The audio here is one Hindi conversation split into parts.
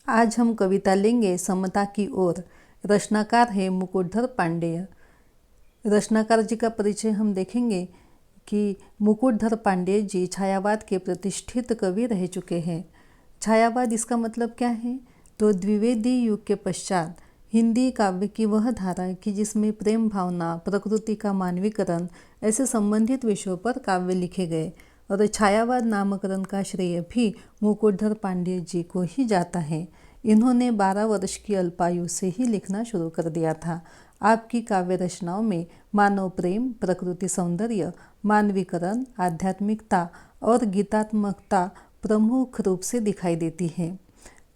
आज हम कविता लेंगे समता की ओर। रचनाकार है मुकुटधर पांडेय। रचनाकार जी का परिचय हम देखेंगे कि मुकुटधर पांडेय जी छायावाद के प्रतिष्ठित कवि रह चुके हैं। छायावाद इसका मतलब क्या है? तो द्विवेदी युग के पश्चात हिंदी काव्य की वह धारा कि जिसमें प्रेम भावना, प्रकृति का मानवीकरण ऐसे संबंधित विषयों पर काव्य लिखे गए। और छायावाद नामकरण का श्रेय भी मुकुटधर पांडेय जी को ही जाता है। इन्होंने 12 वर्ष की अल्पायु से ही लिखना शुरू कर दिया था। आपकी काव्य रचनाओं में मानव प्रेम, प्रकृति सौंदर्य, मानवीकरण, आध्यात्मिकता और गीतात्मकता प्रमुख रूप से दिखाई देती है।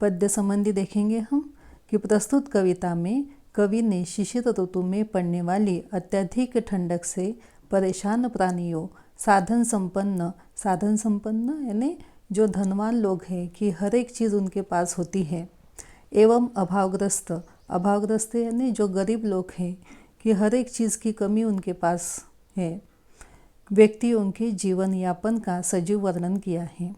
पद्य संबंधी देखेंगे हम कि प्रस्तुत कविता में कवि ने शिशिर ऋतु में पड़ने वाली अत्यधिक ठंडक से परेशान प्राणियों, साधन संपन्न यानी जो धनवान लोग हैं कि हर एक चीज़ उनके पास होती है, एवं अभावग्रस्त यानी जो गरीब लोग हैं कि हर एक चीज़ की कमी उनके पास है, व्यक्तियों के जीवन यापन का सजीव वर्णन किया है।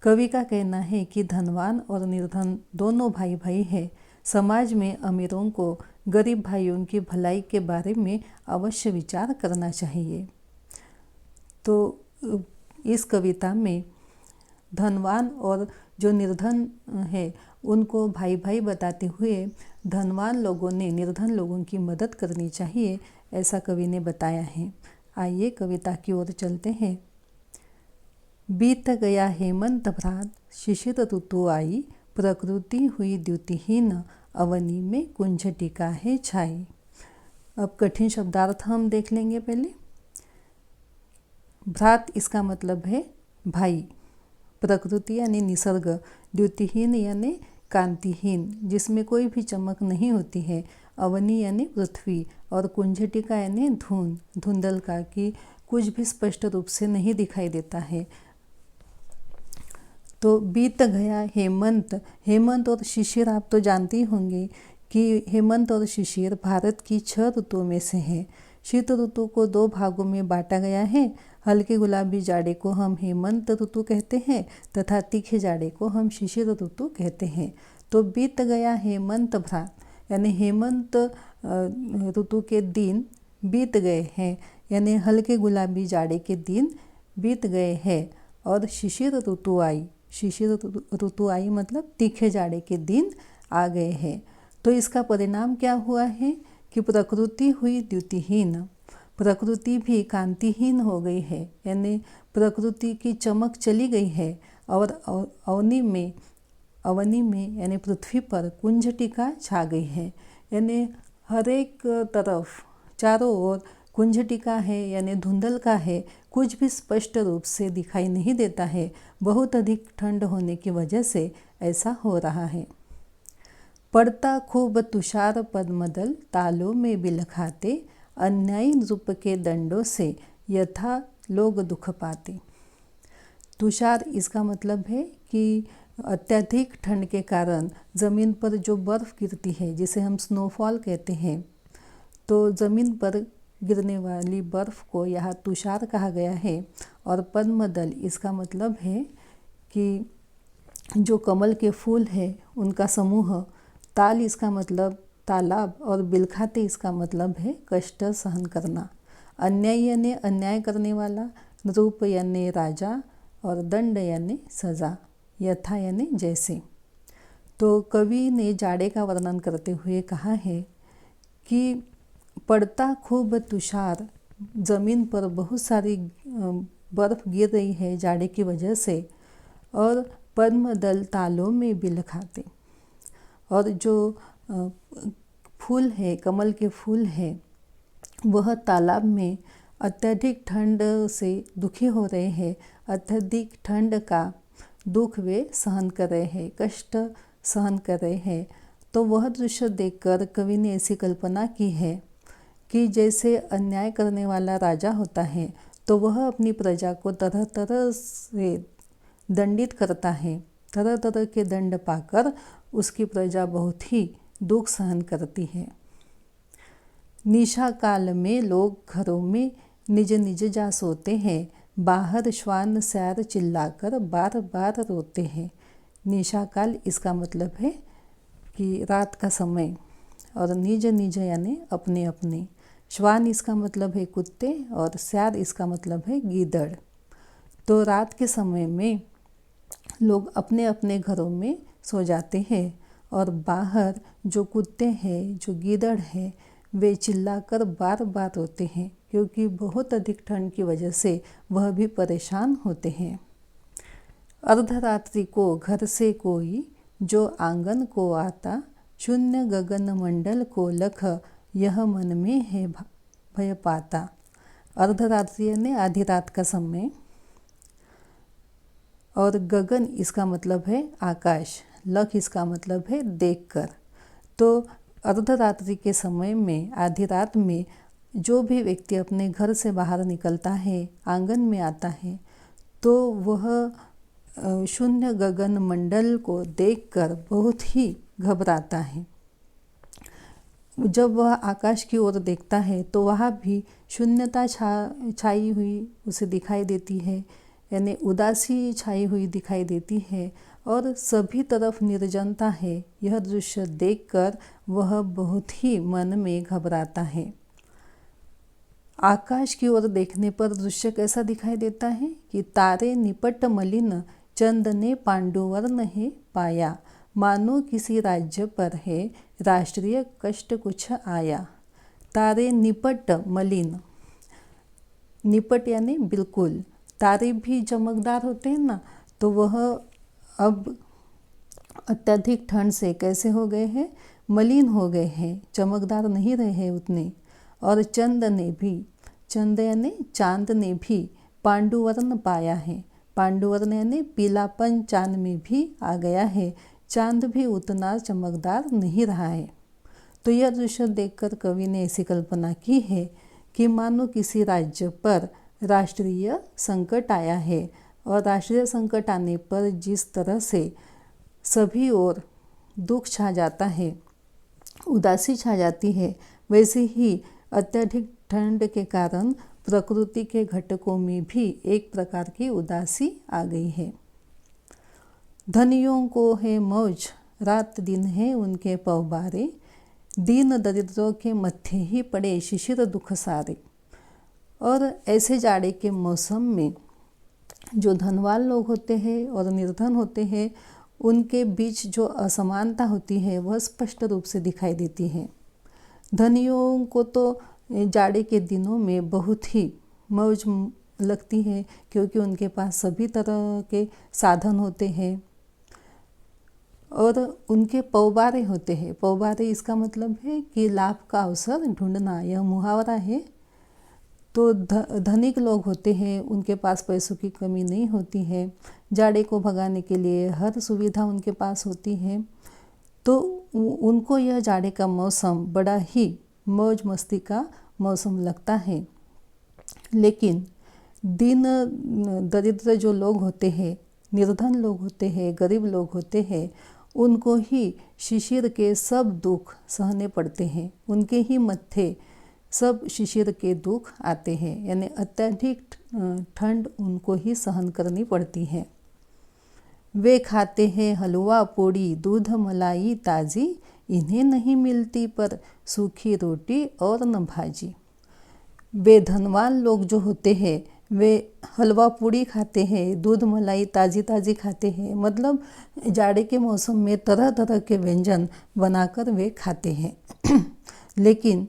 कवि का कहना है कि धनवान और निर्धन दोनों भाई भाई हैं। समाज में अमीरों को गरीब भाइयों की भलाई के बारे में अवश्य विचार करना चाहिए। तो इस कविता में धनवान और जो निर्धन है उनको भाई भाई बताते हुए धनवान लोगों ने निर्धन लोगों की मदद करनी चाहिए, ऐसा कवि ने बताया है। आइए कविता की ओर चलते हैं। बीत गया हेमंत भ्रात, शिशिर ऋतु आई, प्रकृति हुई द्युतिहीन, अवनी में कुंजटिका है छाई। अब कठिन शब्दार्थ हम देख लेंगे पहले। भ्रात इसका मतलब है भाई, प्रकृति यानी निसर्ग, द्युतिहीन यानी कांतिहीन जिसमें कोई भी चमक नहीं होती है, अवनी यानी पृथ्वी, और कुंजटिका यानी धुंधल का कि कुछ भी स्पष्ट रूप से नहीं दिखाई देता है। तो बीत गया हेमंत और शिशिर आप तो जानते ही होंगे कि हेमंत और शिशिर भारत की 6 ऋतुओं में से है। शीत ऋतु को 2 भागों में बांटा गया है। हल्के गुलाबी जाड़े को हम हेमंत ऋतु कहते हैं तथा तीखे जाड़े को हम शिशिर ऋतु कहते हैं। तो बीत गया हेमंत भ्रात यानी हेमंत ऋतु के दिन बीत गए हैं, यानी हल्के गुलाबी जाड़े के दिन बीत गए हैं। और शिशिर ऋतु आई मतलब तीखे जाड़े के दिन आ गए हैं। तो इसका परिणाम क्या हुआ है कि प्रकृति हुई द्युतिहीन, प्रकृति भी कांतिहीन हो गई है, यानी प्रकृति की चमक चली गई है। और अवनी में यानी पृथ्वी पर कुंजटिका छा गई है, यानी हर एक तरफ चारों ओर कुंजटिका है यानी धुंधल का है, कुछ भी स्पष्ट रूप से दिखाई नहीं देता है। बहुत अधिक ठंड होने की वजह से ऐसा हो रहा है। पड़ता खूब तुषार पद्मदल, तालों में बिलखाते, अन्यायी नृप के दंडों से यथा लोग दुख पाते। तुषार इसका मतलब है कि अत्यधिक ठंड के कारण ज़मीन पर जो बर्फ़ गिरती है जिसे हम स्नोफॉल कहते हैं, तो ज़मीन पर गिरने वाली बर्फ़ को यहाँ तुषार कहा गया है। और पद्मदल इसका मतलब है कि जो कमल के फूल है उनका समूह। ताल इसका मतलब तालाब, और बिलखाते इसका मतलब है कष्ट सहन करना। अन्याय यानी अन्याय करने वाला, नृप यानी राजा, और दंड यानी सज़ा, यथा यानी जैसे। तो कवि ने जाड़े का वर्णन करते हुए कहा है कि पड़ता खूब तुषार, ज़मीन पर बहुत सारी बर्फ़ गिर रही है जाड़े की वजह से, और पद्मदल तालों में बिलखाते, और जो फूल है, कमल के फूल है, वह तालाब में अत्यधिक ठंड से दुखी हो रहे हैं। अत्यधिक ठंड का दुख वे सहन कर रहे हैं, कष्ट सहन कर रहे हैं। तो वह दृश्य देखकर कवि ने ऐसी कल्पना की है कि जैसे अन्याय करने वाला राजा होता है तो वह अपनी प्रजा को तरह तरह से दंडित करता है। तरह तरह के दंड पाकर उसकी प्रजा बहुत ही दुख सहन करती है। निशा काल में लोग घरों में निज निज जा सोते हैं, बाहर श्वान सैर चिल्लाकर बार बार रोते हैं। निशा काल इसका मतलब है कि रात का समय, और निज निज यानी अपने अपने। श्वान इसका मतलब है कुत्ते और स्यार इसका मतलब है गीदड़। तो रात के समय में लोग अपने अपने घरों में सो जाते हैं और बाहर जो कुत्ते हैं, जो गीदड़ हैं, वे चिल्लाकर बार बार रोते हैं क्योंकि बहुत अधिक ठंड की वजह से वह भी परेशान होते हैं। अर्धरात्रि को घर से कोई जो आंगन को आता, शून्य गगन मंडल को लख यह मन में है भय पाता। अर्धरात्रि यानी आधी रात का समय, और गगन इसका मतलब है आकाश, लख इसका मतलब है देखकर। तो अर्धरात्रि के समय में, आधी रात में जो भी व्यक्ति अपने घर से बाहर निकलता है, आंगन में आता है, तो वह शून्य गगन मंडल को देखकर बहुत ही घबराता है। जब वह आकाश की ओर देखता है तो वहाँ भी शून्यता छाई हुई उसे दिखाई देती है, यानी उदासी छाई हुई दिखाई देती है और सभी तरफ निर्जनता है। यह दृश्य देखकर वह बहुत ही मन में घबराता है। आकाश की ओर देखने पर दृश्य कैसा दिखाई देता है कि तारे निपट मलिन, चंद ने पांडुवर्ण है पाया, मानो किसी राज्य पर है राष्ट्रीय कष्ट कुछ आया। तारे निपट मलिन, निपट यानी बिल्कुल, तारे भी चमकदार होते हैं ना, तो वह अब अत्यधिक ठंड से कैसे हो गए हैं, मलिन हो गए हैं, चमकदार नहीं रहे हैं उतने। और चंद ने भी, चंद यानी चांद ने भी पांडुवर्ण पाया है। पांडुवर्ण यानी पीलापन चांद में भी आ गया है, चांद भी उतना चमकदार नहीं रहा है। तो यह दृश्य देखकर कवि ने ऐसी कल्पना की है कि मानो किसी राज्य पर राष्ट्रीय संकट आया है, और राष्ट्रीय संकट आने पर जिस तरह से सभी ओर दुख छा जाता है, उदासी छा जाती है, वैसे ही अत्यधिक ठंड के कारण प्रकृति के घटकों में भी एक प्रकार की उदासी आ गई है। धनियों को है मौज, रात दिन है उनके पवबारे, दीन दरिद्रों के मत्थे ही पड़े शिशिर दुख सारे। और ऐसे जाड़े के मौसम में जो धनवान लोग होते हैं और निर्धन होते हैं, उनके बीच जो असमानता होती है वह स्पष्ट रूप से दिखाई देती है। धनियों को तो जाड़े के दिनों में बहुत ही मौज लगती है क्योंकि उनके पास सभी तरह के साधन होते हैं और उनके पवबारे होते हैं। पवबारे इसका मतलब है कि लाभ का अवसर ढूंढना, यह मुहावरा है। तो धनिक लोग होते हैं, उनके पास पैसों की कमी नहीं होती है, जाड़े को भगाने के लिए हर सुविधा उनके पास होती है, तो उनको यह जाड़े का मौसम बड़ा ही मौज मस्ती का मौसम लगता है। लेकिन दीन दरिद्र जो लोग होते हैं, निर्धन लोग होते हैं, गरीब लोग होते हैं, उनको ही शिशिर के सब दुख सहने पड़ते हैं, उनके ही मत्थे सब शिशिर के दुख आते हैं, यानी अत्यधिक ठंड उनको ही सहन करनी पड़ती है। वे खाते हैं हलवा पूड़ी, दूध मलाई ताज़ी, इन्हें नहीं मिलती पर सूखी रोटी और न भाजी। वे धनवान लोग जो होते हैं वे हलवा पूड़ी खाते हैं, दूध मलाई ताज़ी ताज़ी खाते हैं, मतलब जाड़े के मौसम में तरह तरह के व्यंजन बनाकर वे खाते हैं। लेकिन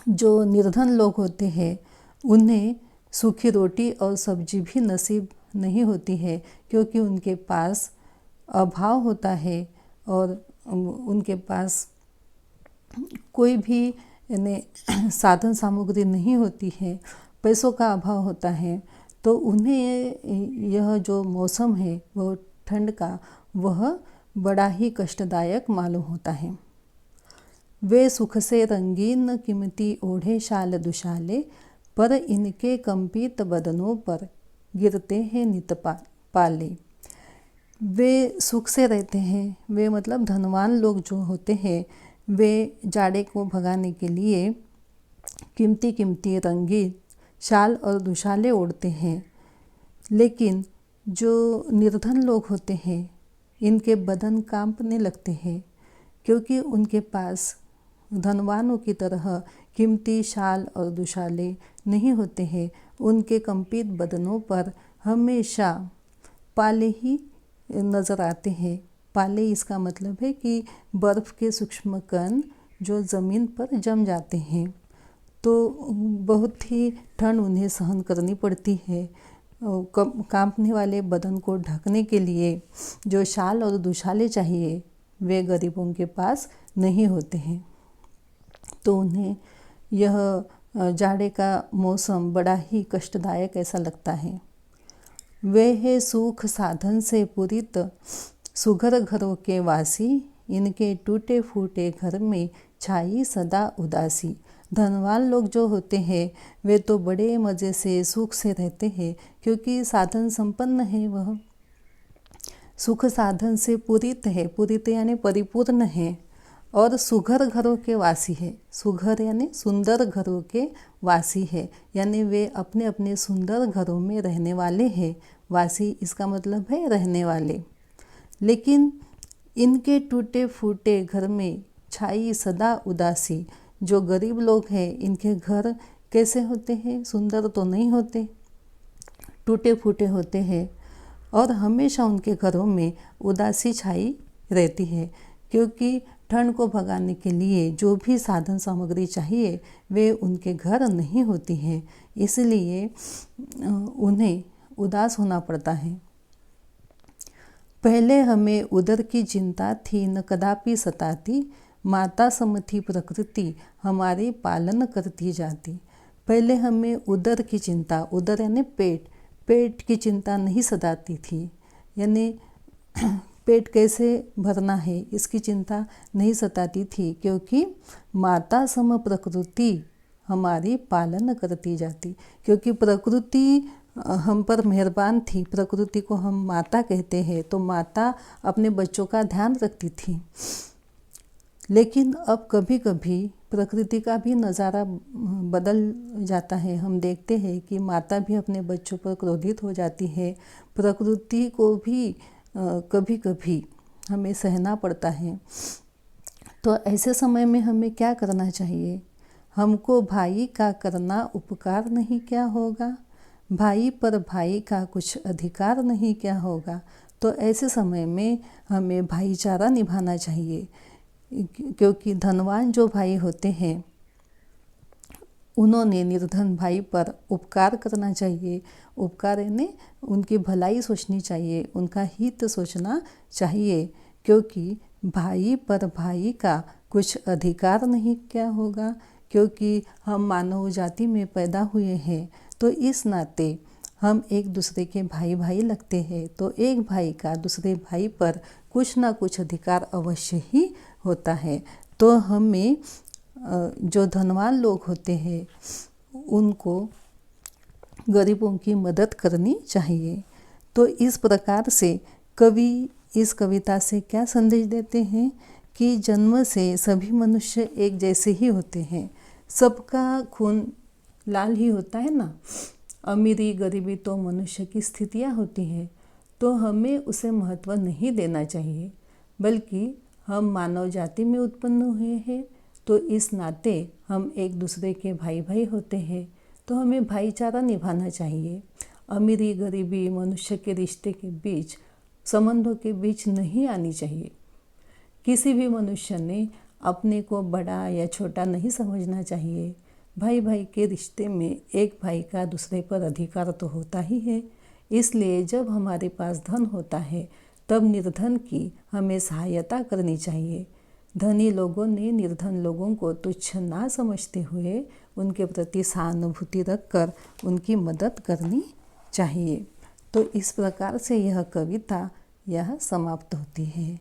जो निर्धन लोग होते हैं उन्हें सूखी रोटी और सब्जी भी नसीब नहीं होती है क्योंकि उनके पास अभाव होता है और उनके पास कोई भी यानी साधन सामग्री नहीं होती है, पैसों का अभाव होता है। तो उन्हें यह जो मौसम है वह ठंड का, वह बड़ा ही कष्टदायक मालूम होता है। वे सुख से रंगीन कीमती ओढ़े शाल दुशाले, पर इनके कंपित बदनों पर गिरते हैं नित पाले। वे सुख से रहते हैं, वे मतलब धनवान लोग जो होते हैं वे जाड़े को भगाने के लिए कीमती कीमती रंगीन शाल और दुशाले ओढ़ते हैं। लेकिन जो निर्धन लोग होते हैं इनके बदन कांपने लगते हैं, क्योंकि उनके पास धनवानों की तरह कीमती शाल और दुशाले नहीं होते हैं। उनके कंपित बदनों पर हमेशा पाले ही नज़र आते हैं। पाले इसका मतलब है कि बर्फ़ के सूक्ष्म कण जो ज़मीन पर जम जाते हैं, तो बहुत ही ठंड उन्हें सहन करनी पड़ती है। कांपने वाले बदन को ढकने के लिए जो शाल और दुशाले चाहिए वे गरीबों के पास नहीं होते हैं, तो उन्हें यह जाड़े का मौसम बड़ा ही कष्टदायक ऐसा लगता है। वे है सुख साधन से पूरित सुघर घरों के वासी, इनके टूटे फूटे घर में छाई सदा उदासी। धनवान लोग जो होते हैं वे तो बड़े मज़े से सुख से रहते हैं, क्योंकि साधन संपन्न है, वह सुख साधन से पूरित है, पूरित यानी परिपूर्ण है, और सुघर घरों के वासी है। सुघर यानी सुंदर घरों के वासी है, यानी वे अपने अपने सुंदर घरों में रहने वाले हैं। वासी इसका मतलब है रहने वाले। लेकिन इनके टूटे फूटे घर में छाई सदा उदासी। जो गरीब लोग हैं इनके घर कैसे होते हैं? सुंदर तो नहीं होते, टूटे फूटे होते हैं, और हमेशा उनके घरों में उदासी छाई रहती है, क्योंकि ठंड को भगाने के लिए जो भी साधन सामग्री चाहिए वे उनके घर नहीं होती हैं, इसलिए उन्हें उदास होना पड़ता है। पहले हमें उदर की चिंता थी न कदापि सताती, माता सम थी प्रकृति हमारे पालन करती जाती। पहले हमें उदर की चिंता, उदर यानी पेट की चिंता नहीं सताती थी, यानी पेट कैसे भरना है इसकी चिंता नहीं सताती थी, क्योंकि माता सम प्रकृति हमारी पालन करती जाती। क्योंकि प्रकृति हम पर मेहरबान थी, प्रकृति को हम माता कहते हैं, तो माता अपने बच्चों का ध्यान रखती थी। लेकिन अब कभी कभी प्रकृति का भी नज़ारा बदल जाता है। हम देखते हैं कि माता भी अपने बच्चों पर क्रोधित हो जाती है। प्रकृति को भी कभी कभी हमें सहना पड़ता है। तो ऐसे समय में हमें क्या करना चाहिए? हमको भाई का करना उपकार नहीं क्या होगा? भाई पर भाई का कुछ अधिकार नहीं क्या होगा? तो ऐसे समय में हमें भाईचारा निभाना चाहिए, क्योंकि धनवान जो भाई होते हैं उन्होंने निर्धन भाई पर उपकार करना चाहिए। उपकार यानी उनकी भलाई सोचनी चाहिए, उनका हित सोचना चाहिए, क्योंकि भाई पर भाई का कुछ अधिकार नहीं क्या होगा? क्योंकि हम मानव जाति में पैदा हुए हैं, तो इस नाते हम एक दूसरे के भाई भाई लगते हैं, तो एक भाई का दूसरे भाई पर कुछ ना कुछ अधिकार अवश्य ही होता है। तो हमें जो धनवान लोग होते हैं उनको गरीबों की मदद करनी चाहिए। तो इस प्रकार से कवि इस कविता से क्या संदेश देते हैं कि जन्म से सभी मनुष्य एक जैसे ही होते हैं, सबका खून लाल ही होता है ना। अमीरी गरीबी तो मनुष्य की स्थितियाँ होती हैं, तो हमें उसे महत्व नहीं देना चाहिए, बल्कि हम मानव जाति में उत्पन्न हुए हैं, तो इस नाते हम एक दूसरे के भाई भाई होते हैं, तो हमें भाईचारा निभाना चाहिए। अमीरी गरीबी मनुष्य के रिश्ते के बीच, संबंधों के बीच नहीं आनी चाहिए। किसी भी मनुष्य ने अपने को बड़ा या छोटा नहीं समझना चाहिए। भाई भाई के रिश्ते में एक भाई का दूसरे पर अधिकार तो होता ही है। इसलिए जब हमारे पास धन होता है तब निर्धन की हमें सहायता करनी चाहिए। धनी लोगों ने निर्धन लोगों को तुच्छ ना समझते हुए उनके प्रति सहानुभूति रखकर उनकी मदद करनी चाहिए। तो इस प्रकार से यह कविता समाप्त होती है।